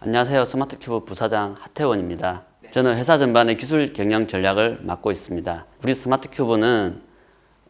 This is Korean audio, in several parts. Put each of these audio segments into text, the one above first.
안녕하세요. 스마트큐브 부사장 하태원입니다. 저는 회사 전반의 기술 경영 전략을 맡고 있습니다. 우리 스마트큐브는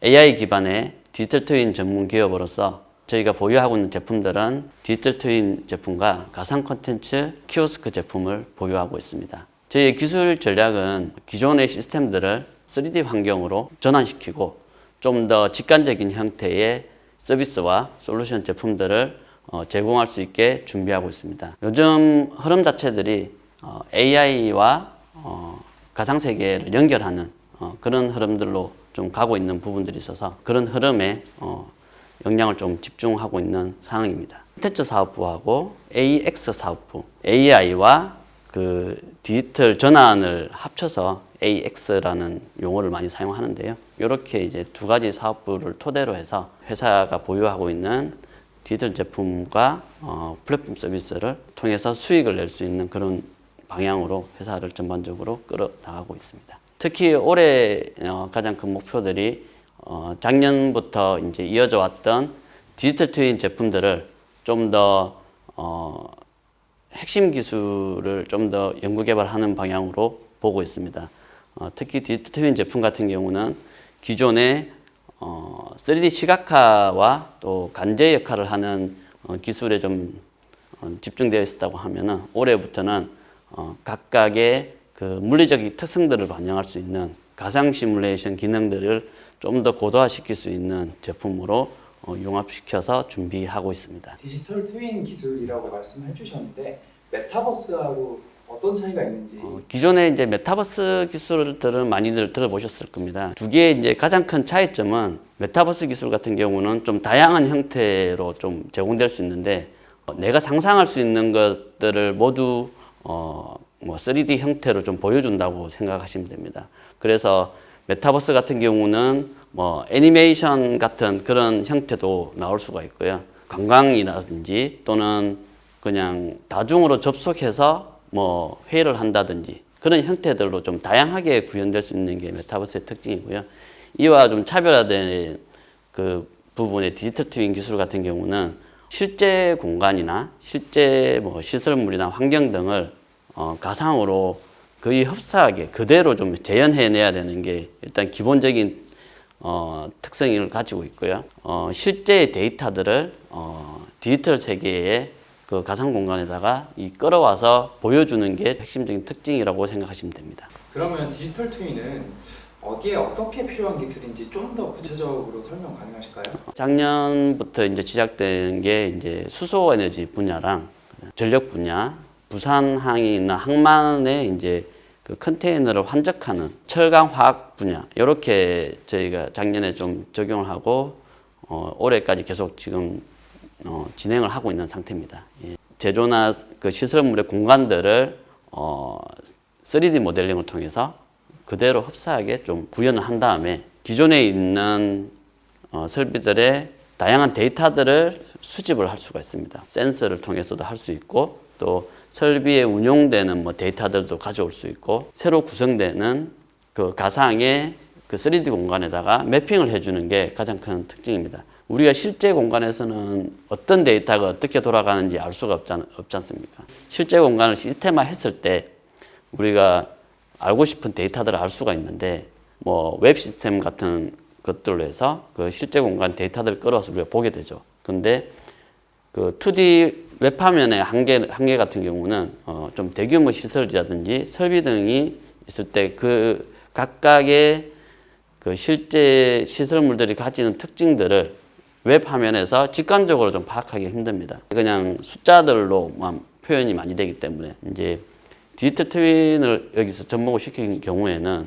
AI 기반의 디지털 트윈 전문 기업으로서 저희가 보유하고 있는 제품들은 디지털 트윈 제품과 가상 콘텐츠 키오스크 제품을 보유하고 있습니다. 저희의 기술 전략은 기존의 시스템들을 3D 환경으로 전환시키고 좀 더 직관적인 형태의 서비스와 솔루션 제품들을 제공할 수 있게 준비하고 있습니다. 요즘 흐름 자체들이 AI와 가상세계를 연결하는 그런 흐름들로 좀 가고 있는 부분들이 있어서 그런 흐름에 역량을 좀 집중하고 있는 상황입니다. 콘텐츠 사업부하고 AX 사업부, AI와 그 디지털 전환을 합쳐서 AX라는 용어를 많이 사용하는데요. 이렇게 이제 두 가지 사업부를 토대로 해서 회사가 보유하고 있는 디지털 제품과 플랫폼 서비스를 통해서 수익을 낼 수 있는 그런 방향으로 회사를 전반적으로 끌어나가고 있습니다. 특히 올해 가장 큰 목표들이 작년부터 이제 이어져 왔던 디지털 트윈 제품들을 좀 더 핵심 기술을 좀 더 연구 개발하는 방향으로 보고 있습니다. 특히 디지털 트윈 제품 같은 경우는 기존의 3D 시각화와 또 간제 역할을 하는 기술에 좀 집중되어 있었다고 하면은 올해부터는 각각의 그 물리적인 특성들을 반영할 수 있는 가상 시뮬레이션 기능들을 좀 더 고도화시킬 수 있는 제품으로 융합시켜서 준비하고 있습니다. 디지털 트윈 기술이라고 말씀해 주셨는데 메타버스하고 어떤 차이가 있는지. 기존에 이제 메타버스 기술들은 많이들 들어보셨을 겁니다. 두 개의 이제 가장 큰 차이점은 메타버스 기술 같은 경우는 좀 다양한 형태로 좀 제공될 수 있는데 내가 상상할 수 있는 것들을 모두 3D 형태로 좀 보여준다고 생각하시면 됩니다. 그래서 메타버스 같은 경우는 애니메이션 같은 그런 형태도 나올 수가 있고요. 관광이라든지 또는 그냥 다중으로 접속해서 회의를 한다든지 그런 형태들로 좀 다양하게 구현될 수 있는 게 메타버스의 특징이고요. 이와 좀 차별화된 그 부분의 디지털 트윈 기술 같은 경우는 실제 공간이나 실제 시설물이나 환경 등을 가상으로 거의 흡사하게 그대로 좀 재현해내야 되는 게 일단 기본적인 특성을 가지고 있고요. 실제 데이터들을 디지털 세계에 그 가상 공간에다가 끌어와서 보여주는 게 핵심적인 특징이라고 생각하시면 됩니다. 그러면 디지털 트윈은 어디에 어떻게 필요한 기술인지 좀 더 구체적으로 설명 가능하실까요? 작년부터 이제 시작된 게 이제 수소 에너지 분야랑 전력 분야, 부산항이나 항만의 이제 그 컨테이너를 환적하는 철강 화학 분야 이렇게 저희가 작년에 좀 적용을 하고 올해까지 계속 지금 진행을 하고 있는 상태입니다. 예. 제조나 그 시설물의 공간들을 3D 모델링을 통해서 그대로 흡사하게 좀 구현을 한 다음에 기존에 있는 설비들의 다양한 데이터들을 수집을 할 수가 있습니다. 센서를 통해서도 할 수 있고 또 설비에 운용되는 데이터들도 가져올 수 있고 새로 구성되는 그 가상의 그 3D 공간에다가 매핑을 해주는 게 가장 큰 특징입니다. 우리가 실제 공간에서는 어떤 데이터가 어떻게 돌아가는지 알 수가 없지 않습니까? 실제 공간을 시스템화 했을 때 우리가 알고 싶은 데이터들을 알 수가 있는데 웹 시스템 같은 것들로 해서 그 실제 공간 데이터들을 끌어와서 우리가 보게 되죠. 근데 그 2D 웹화면의 한계 같은 경우는 좀 대규모 시설이라든지 설비 등이 있을 때 그 각각의 그 실제 시설물들이 가지는 특징들을 웹화면에서 직관적으로 좀 파악하기 힘듭니다. 그냥 숫자들로만 표현이 많이 되기 때문에 이제 디지털 트윈을 여기서 접목을 시킨 경우에는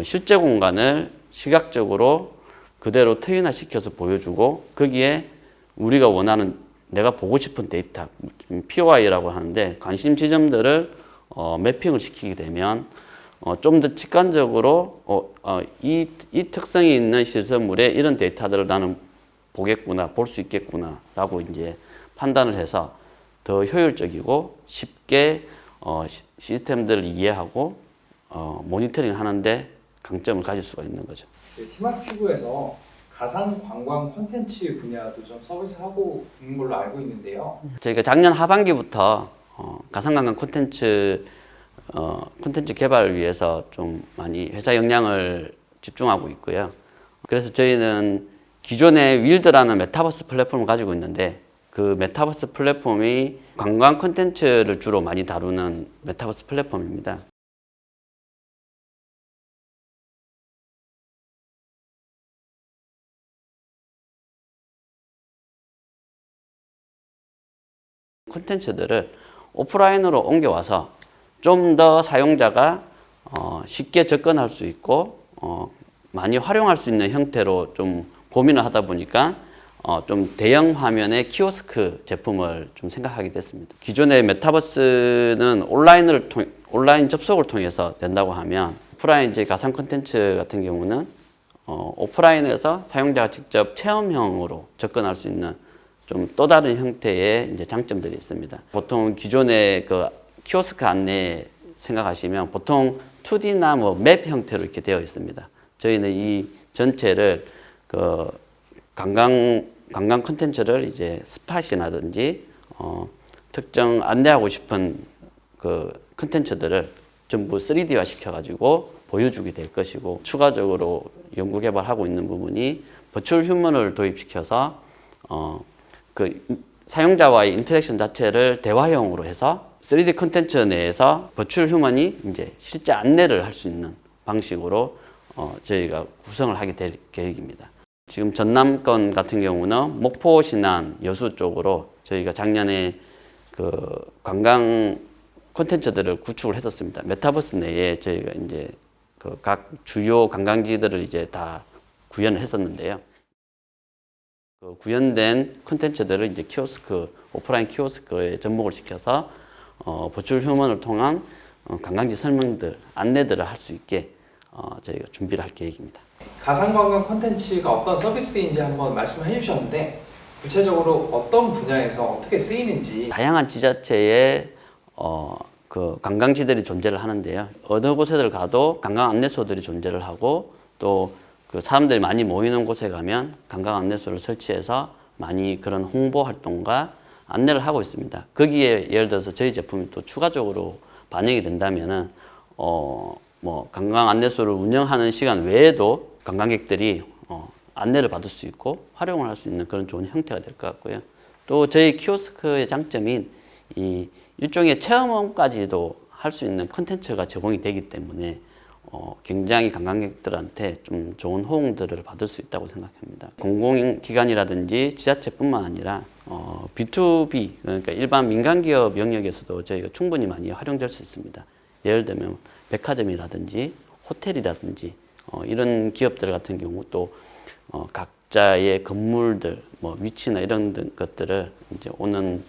실제 공간을 시각적으로 그대로 트윈화 시켜서 보여주고 거기에 우리가 원하는 내가 보고 싶은 데이터, POI라고 하는데 관심 지점들을 매핑을 시키게 되면 좀 더 직관적으로 이 특성이 있는 시설물에 이런 데이터들을 나는 보겠구나, 볼 수 있겠구나 라고 이제 판단을 해서 더 효율적이고 쉽게 시스템들을 이해하고 모니터링 하는데 강점을 가질 수가 있는 거죠. 스마트큐브에서 가상 관광 콘텐츠 분야도 좀 서비스하고 있는 걸로 알고 있는데요. 저희가 작년 하반기부터 가상관광 콘텐츠 개발을 위해서 좀 많이 회사 역량을 집중하고 있고요. 그래서 저희는 기존의 윌드라는 메타버스 플랫폼을 가지고 있는데 그 메타버스 플랫폼이 관광 콘텐츠를 주로 많이 다루는 메타버스 플랫폼입니다. 콘텐츠들을 오프라인으로 옮겨와서 좀 더 사용자가 쉽게 접근할 수 있고 많이 활용할 수 있는 형태로 좀 고민을 하다 보니까 좀 대형 화면의 키오스크 제품을 좀 생각하게 됐습니다. 기존의 메타버스는 온라인 접속을 통해서 된다고 하면 오프라인 이제 가상 콘텐츠 같은 경우는 오프라인에서 사용자가 직접 체험형으로 접근할 수 있는 좀 또 다른 형태의 이제 장점들이 있습니다. 보통 기존의 그 키오스크 안내 생각하시면 보통 2D나 뭐 맵 형태로 이렇게 되어 있습니다. 저희는 이 전체를 그 관광 콘텐츠를 이제 스팟이라든지 특정 안내하고 싶은 그 콘텐츠들을 전부 3D화 시켜가지고 보여주게 될 것이고 추가적으로 연구 개발하고 있는 부분이 버추얼 휴먼을 도입시켜서 그 사용자와의 인터랙션 자체를 대화형으로 해서 3D 콘텐츠 내에서 버추얼 휴먼이 이제 실제 안내를 할 수 있는 방식으로 저희가 구성을 하게 될 계획입니다. 지금 전남권 같은 경우는 목포, 신안, 여수 쪽으로 저희가 작년에 그 관광 콘텐츠들을 구축을 했었습니다. 메타버스 내에 저희가 이제 그 각 주요 관광지들을 이제 다 구현을 했었는데요. 그 구현된 콘텐츠들을 이제 오프라인 키오스크에 접목을 시켜서 버추얼 휴먼을 통한 관광지 설명들, 안내들을 할 수 있게 저희가 준비를 할 계획입니다. 가상관광 콘텐츠가 어떤 서비스인지 한번 말씀해 주셨는데 구체적으로 어떤 분야에서 어떻게 쓰이는지 다양한 지자체에 그 관광지들이 존재를 하는데요. 어느 곳에들 가도 관광 안내소들이 존재를 하고 또 그 사람들이 많이 모이는 곳에 가면 관광 안내소를 설치해서 많이 그런 홍보 활동과 안내를 하고 있습니다. 거기에 예를 들어서 저희 제품이 또 추가적으로 반영이 된다면은 뭐 관광 안내소를 운영하는 시간 외에도 관광객들이 안내를 받을 수 있고 활용을 할 수 있는 그런 좋은 형태가 될 것 같고요. 또 저희 키오스크의 장점인 이 일종의 체험까지도 할 수 있는 콘텐츠가 제공이 되기 때문에 굉장히 관광객들한테 좀 좋은 호응들을 받을 수 있다고 생각합니다. 공공기관이라든지 지자체뿐만 아니라 B2B 그러니까 일반 민간기업 영역에서도 저희가 충분히 많이 활용될 수 있습니다. 예를 들면 백화점이라든지 호텔이라든지 이런 기업들 같은 경우 또 각자의 건물들 뭐 위치나 이런 것들을 이제 오는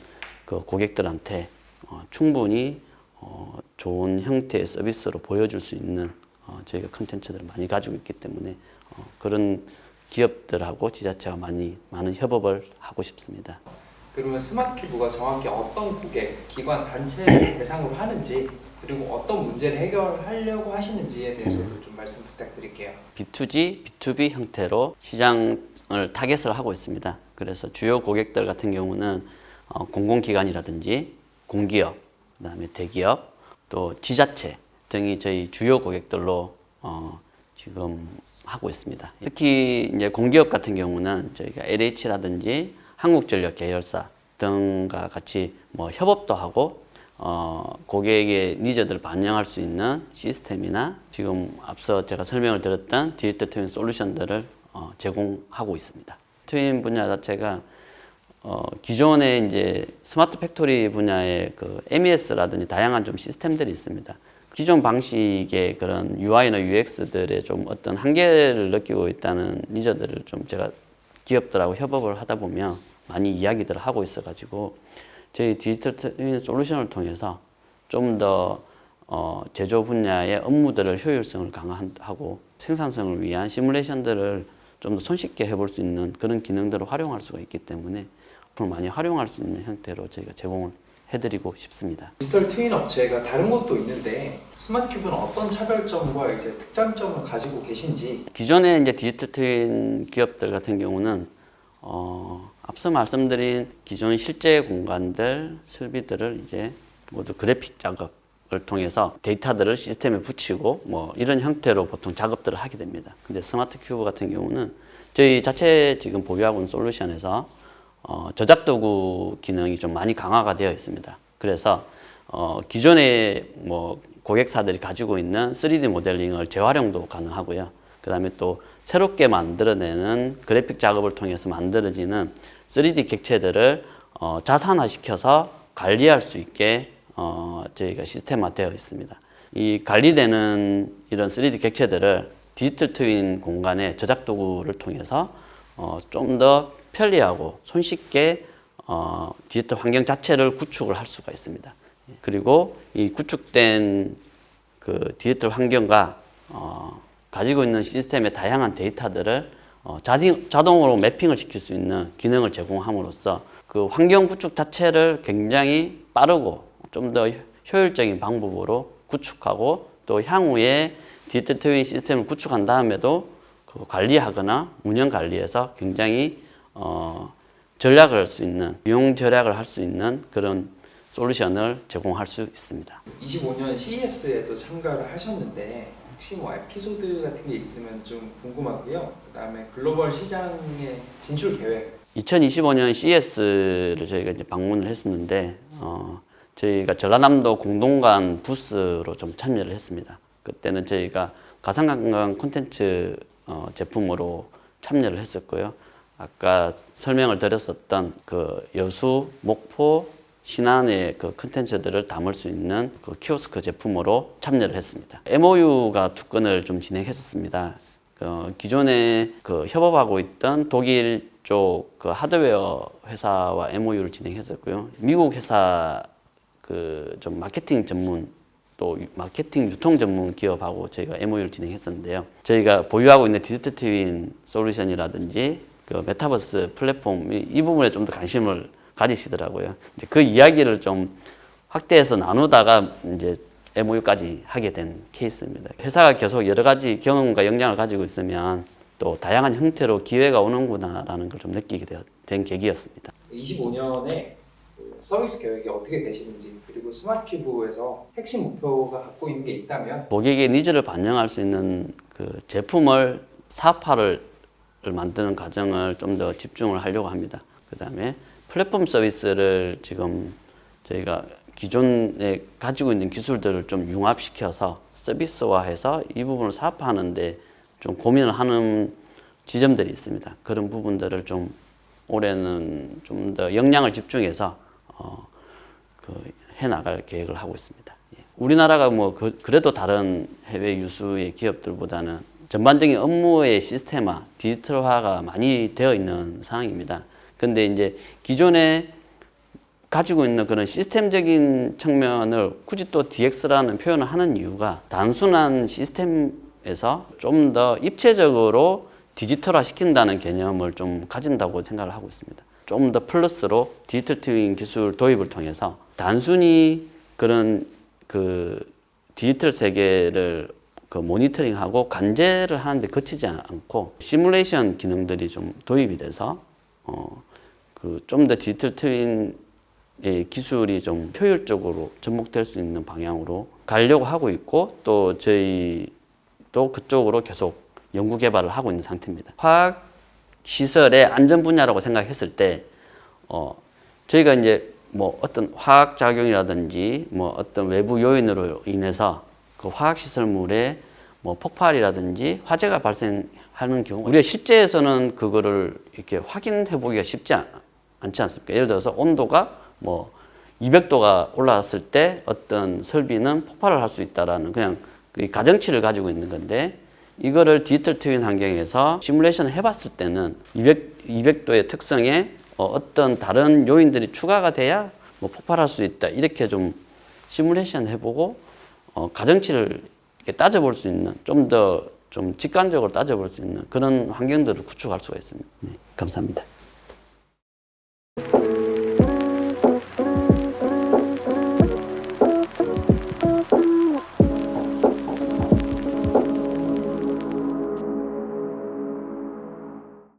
그 고객들한테 충분히 좋은 형태의 서비스로 보여줄 수 있는 저희가 콘텐츠들을 많이 가지고 있기 때문에 그런 기업들하고 지자체와 많은 협업을 하고 싶습니다. 그러면 스마트큐브가 정확히 어떤 고객, 기관, 단체를 대상으로 하는지 그리고 어떤 문제를 해결하려고 하시는지에 대해서도 좀 말씀 부탁드릴게요. B2G, B2B 형태로 시장을 타겟을 하고 있습니다. 그래서 주요 고객들 같은 경우는 공공기관이라든지 공기업, 그다음에 대기업, 또 지자체 등이 저희 주요 고객들로 지금 하고 있습니다. 특히 이제 공기업 같은 경우는 저희가 LH라든지 한국전력 계열사 등과 같이 뭐 협업도 하고 고객의 니즈들을 반영할 수 있는 시스템이나 지금 앞서 제가 설명을 드렸던 디지털 트윈 솔루션들을 제공하고 있습니다. 트윈 분야 자체가 기존의 이제 스마트 팩토리 분야의 그 MES라든지 다양한 좀 시스템들이 있습니다. 기존 방식의 그런 UI나 UX들의 좀 어떤 한계를 느끼고 있다는 니즈들을 좀 제가 기업들하고 협업을 하다 보면 많이 이야기들을 하고 있어가지고 저희 디지털 트윈 솔루션을 통해서 좀 더 제조 분야의 업무들을 효율성을 강화하고 생산성을 위한 시뮬레이션들을 좀 더 손쉽게 해볼 수 있는 그런 기능들을 활용할 수가 있기 때문에 앞으로 많이 활용할 수 있는 형태로 저희가 제공을 해드리고 싶습니다. 디지털 트윈 업체가 다른 곳도 있는데 스마트큐브는 어떤 차별점과 이제 특장점을 가지고 계신지 기존의 이제 디지털 트윈 기업들 같은 경우는 앞서 말씀드린 기존 실제 공간들, 설비들을 이제 모두 그래픽 작업을 통해서 데이터들을 시스템에 붙이고 뭐 이런 형태로 보통 작업들을 하게 됩니다. 근데 스마트 큐브 같은 경우는 저희 자체 지금 보유하고 있는 솔루션에서 저작 도구 기능이 좀 많이 강화가 되어 있습니다. 그래서 기존의 뭐 고객사들이 가지고 있는 3D 모델링을 재활용도 가능하고요. 그 다음에 또 새롭게 만들어내는 그래픽 작업을 통해서 만들어지는 3D 객체들을 자산화시켜서 관리할 수 있게 저희가 시스템화되어 있습니다. 이 관리되는 이런 3D 객체들을 디지털 트윈 공간의 저작 도구를 통해서 좀 더 편리하고 손쉽게 디지털 환경 자체를 구축을 할 수가 있습니다. 그리고 이 구축된 그 디지털 환경과 가지고 있는 시스템의 다양한 데이터들을 자동으로 매핑을 시킬 수 있는 기능을 제공함으로써 그 환경 구축 자체를 굉장히 빠르고 좀 더 효율적인 방법으로 구축하고 또 향후에 디지털 트윈 시스템을 구축한 다음에도 그 관리하거나 운영 관리에서 굉장히 전략을 할 수 있는 비용 절약을 할 수 있는 그런 솔루션을 제공할 수 있습니다. 25년 CES에도 참가를 하셨는데 혹시 뭐 에피소드 같은 게 있으면 좀 궁금하고요. 그다음에 글로벌 시장의 진출 계획. 2025년 CES를 저희가 이제 방문을 했었는데 저희가 전라남도 공동관 부스로 좀 참여를 했습니다. 그때는 저희가 가상관광 콘텐츠 제품으로 참여를 했었고요. 아까 설명을 드렸었던 그 여수, 목포, 신안의 그 콘텐츠들을 담을 수 있는 그 키오스크 제품으로 참여를 했습니다. MOU가 2건을 좀 진행했었습니다. 기존에 그 협업하고 있던 독일 쪽 그 하드웨어 회사와 MOU를 진행했었고요. 미국 회사 그 좀 마케팅 전문 또 마케팅 유통 전문 기업하고 저희가 MOU를 진행했었는데요. 저희가 보유하고 있는 디지털 트윈 솔루션이라든지 그 메타버스 플랫폼 이 부분에 좀 더 관심을 가지시더라고요. 이제 그 이야기를 좀 확대해서 나누다가 이제 MOU까지 하게 된 케이스입니다. 회사가 계속 여러 가지 경험과 역량을 가지고 있으면 또 다양한 형태로 기회가 오는구나라는 걸 좀 느끼게 된 계기였습니다. 25년에 서비스 계획이 어떻게 되시는지 그리고 스마트 큐브에서 핵심 목표가 갖고 있는 게 있다면 고객의 니즈를 반영할 수 있는 그 제품을 사업화를 만드는 과정을 좀 더 집중을 하려고 합니다. 그 다음에 플랫폼 서비스를 지금 저희가 기존에 가지고 있는 기술들을 좀 융합시켜서 서비스화해서 이 부분을 사업화하는데 좀 고민을 하는 지점들이 있습니다. 그런 부분들을 좀 올해는 좀 더 역량을 집중해서 해나갈 계획을 하고 있습니다. 우리나라가 뭐 그래도 다른 해외 유수의 기업들보다는 전반적인 업무의 시스템화, 디지털화가 많이 되어 있는 상황입니다. 근데 이제 기존에 가지고 있는 그런 시스템적인 측면을 굳이 또 DX라는 표현을 하는 이유가 단순한 시스템에서 좀 더 입체적으로 디지털화 시킨다는 개념을 좀 가진다고 생각을 하고 있습니다. 좀 더 플러스로 디지털 트윈 기술 도입을 통해서 단순히 그런 그 디지털 세계를 그 모니터링하고 관제를 하는데 그치지 않고 시뮬레이션 기능들이 좀 도입이 돼서 그 좀 더 디지털 트윈의 기술이 좀 효율적으로 접목될 수 있는 방향으로 가려고 하고 있고 또 저희도 그쪽으로 계속 연구 개발을 하고 있는 상태입니다. 화학 시설의 안전 분야라고 생각했을 때 저희가 이제 뭐 어떤 화학 작용이라든지 뭐 어떤 외부 요인으로 인해서 그 화학 시설물에 뭐 폭발이라든지 화재가 발생하는 경우 우리가 실제에서는 그거를 이렇게 확인해 보기가 쉽지 않지 않습니까? 예를 들어서 온도가 뭐 200도가 올라왔을 때 어떤 설비는 폭발을 할 수 있다라는 그냥 그 가정치를 가지고 있는 건데 이거를 디지털 트윈 환경에서 시뮬레이션을 해봤을 때는 200도의 특성에 어떤 다른 요인들이 추가가 돼야 뭐 폭발할 수 있다 이렇게 좀 시뮬레이션 해보고 가정치를 따져볼 수 있는 좀 더 좀 직관적으로 따져볼 수 있는 그런 환경들을 구축할 수가 있습니다. 네, 감사합니다.